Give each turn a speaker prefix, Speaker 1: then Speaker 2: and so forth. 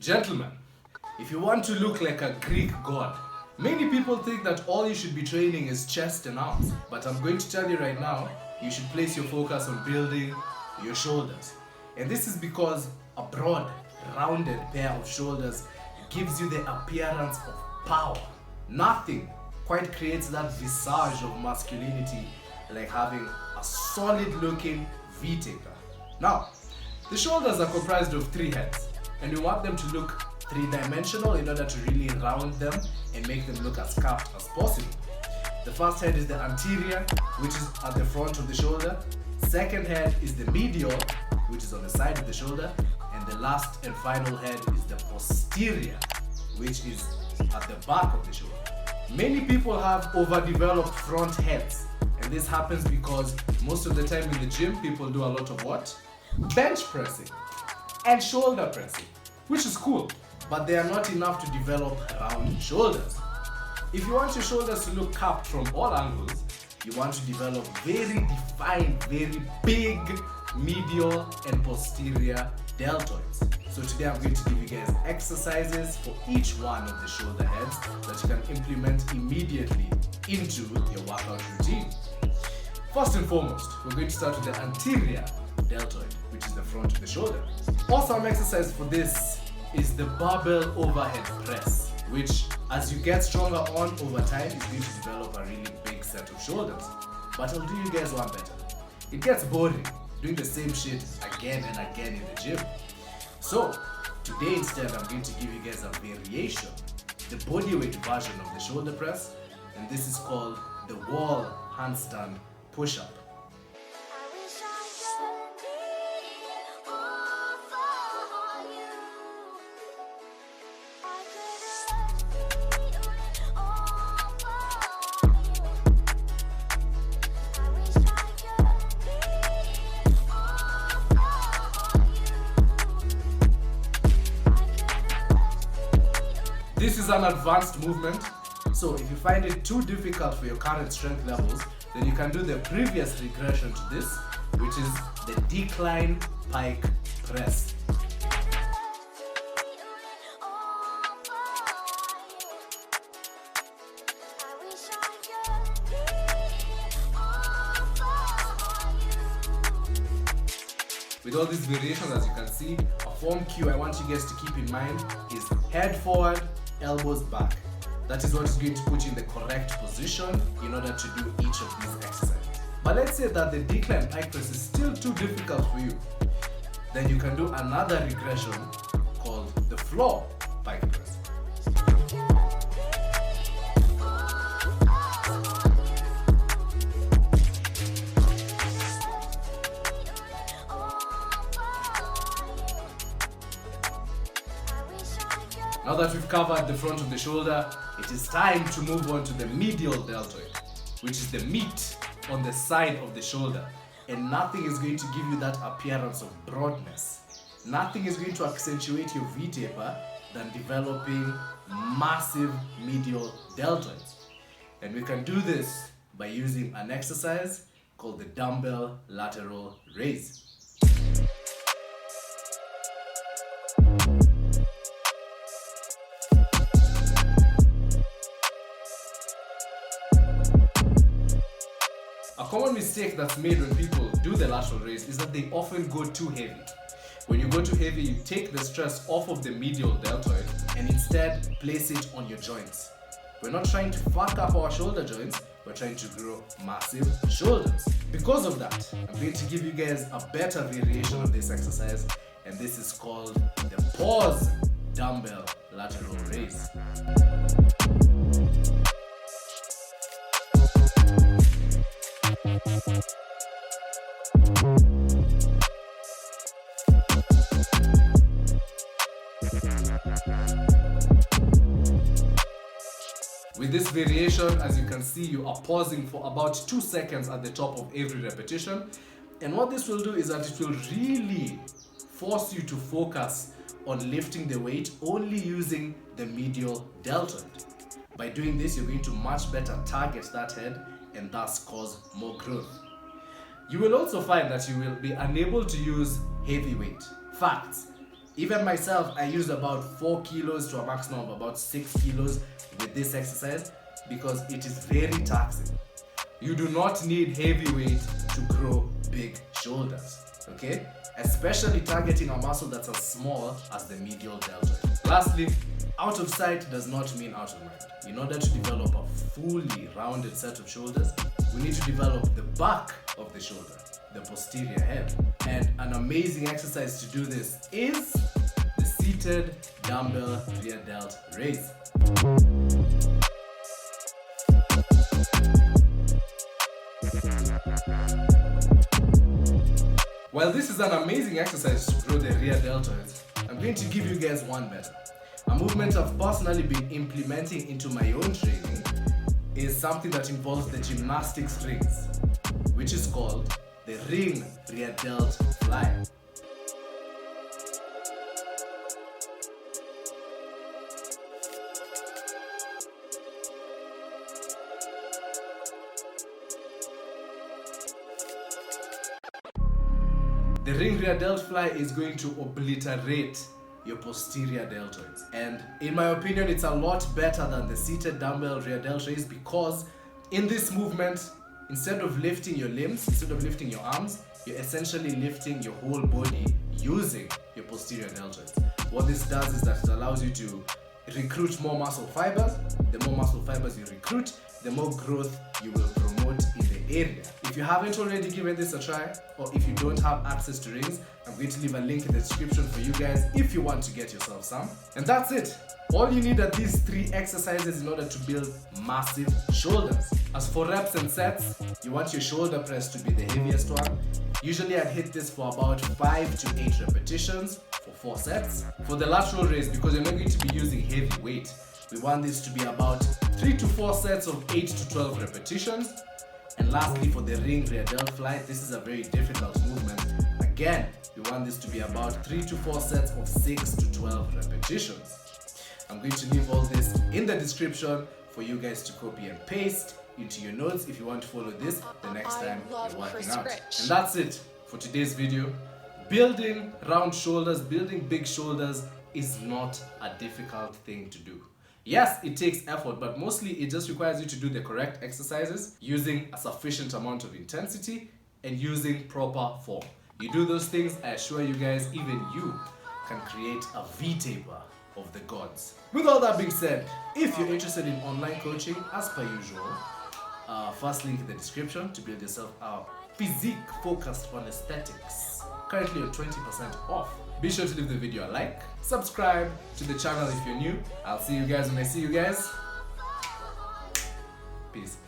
Speaker 1: Gentlemen, if you want to look like a Greek god, many people think that all you should be training is chest and arms. But I'm going to tell you right now, you should place your focus on building your shoulders. And this is because a broad, rounded pair of shoulders gives you the appearance of power. Nothing quite creates that visage of masculinity like having a solid looking V-taper. Now, the shoulders are comprised of 3 heads, and you want them to look 3-dimensional in order to really round them and make them look as capped as possible. The first head is the anterior, which is at the front of the shoulder. Second head is the medial, which is on the side of the shoulder. And the last and final head is the posterior, which is at the back of the shoulder. Many people have overdeveloped front heads, and this happens because most of the time in the gym people do a lot of what? Bench pressing and shoulder pressing, which is cool, but they are not enough to develop round shoulders. If you want your shoulders to look capped from all angles, you want to develop very defined, very big medial and posterior deltoids. So today I'm going to give you guys exercises for each one of the shoulder heads that you can implement immediately into your workout routine. First and foremost, we're going to start with the anterior deltoid, which is the front of the shoulder. Awesome exercise for this is the barbell overhead press, which as you get stronger on over time is going to develop a really big set of shoulders. But I'll do you guys one better. It gets boring doing the same shit again and again in the gym. So today instead I'm going to give you guys a variation, the bodyweight version of the shoulder press, and this is called the wall handstand push-up. This is an advanced movement, so if you find it too difficult for your current strength levels, then you can do the previous regression to this, which is the decline pike press. With all these variations, as you can see, a form cue I want you guys to keep in mind is head forward, elbows back. That is what is going to put you in the correct position in order to do each of these exercises. But let's say that the decline pike press is still too difficult for you. Then you can do another regression called the floor pike press. Now that we've covered the front of the shoulder, it is time to move on to the medial deltoid, which is the meat on the side of the shoulder. And nothing is going to give you that appearance of broadness. Nothing is going to accentuate your V-taper than developing massive medial deltoids. And we can do this by using an exercise called the dumbbell lateral raise. A common mistake that's made when people do the lateral raise is that they often go too heavy. When you go too heavy, you take the stress off of the medial deltoid and instead place it on your joints. We're not trying to fuck up our shoulder joints, we're trying to grow massive shoulders. Because of that, I'm going to give you guys a better variation of this exercise, and this is called the pause dumbbell lateral raise. With this variation, as you can see, you are pausing for about 2 seconds at the top of every repetition. And what this will do is that it will really force you to focus on lifting the weight only using the medial deltoid. By doing this, you're going to much better target that head and thus cause more growth. You will also find that you will be unable to use heavy weight. Facts. Even myself, I used about 4 kilos to a maximum of about 6 kilos with this exercise because it is very taxing. You do not need heavy weight to grow big shoulders, okay? Especially targeting a muscle that's as small as the medial deltoid. Lastly, out of sight does not mean out of mind. In order to develop a fully rounded set of shoulders, we need to develop the back of the shoulder, the posterior head. And an amazing exercise to do this is the seated dumbbell rear delt raise. While this is an amazing exercise to grow the rear deltoids, I'm going to give you guys one better. A movement I've personally been implementing into my own training is something that involves the gymnastics rings, which is called the ring rear delt fly. The ring rear delt fly is going to obliterate your posterior deltoids, and in my opinion it's a lot better than the seated dumbbell rear delt raise because in this movement, instead of lifting your limbs, instead of lifting your arms, you're essentially lifting your whole body using your posterior deltoids. What this does is that it allows you to recruit more muscle fibers. The more muscle fibers you recruit, the more growth you will promote in the area. If you haven't already given this a try, or if you don't have access to rings, I'm going to leave a link in the description for you guys if you want to get yourself some. And that's it. All you need are these 3 exercises in order to build massive shoulders. As for reps and sets, you want your shoulder press to be the heaviest one. Usually I'd hit this for about 5 to 8 repetitions for 4 sets. For the lateral raise, because you're not going to be using heavy weight, we want this to be about 3 to 4 sets of 8 to 12 repetitions. And lastly, for the ring rear delt fly, this is a very difficult movement. Again, we want this to be about 3 to 4 sets of 6 to 12 repetitions. I'm going to leave all this in the description for you guys to copy and paste into your notes if you want to follow this the next time you're working out. And that's it for today's video. Building round shoulders, building big shoulders is not a difficult thing to do. Yes, it takes effort, but mostly it just requires you to do the correct exercises, using a sufficient amount of intensity, and using proper form. You do those things, I assure you guys, even you can create a V-taper of the gods. With all that being said, if you're interested in online coaching, as per usual, first link in the description to build yourself a physique focused on aesthetics. Currently on 20% off. Be sure to leave the video a like, subscribe to the channel if you're new. I'll see you guys when I see you guys. Peace.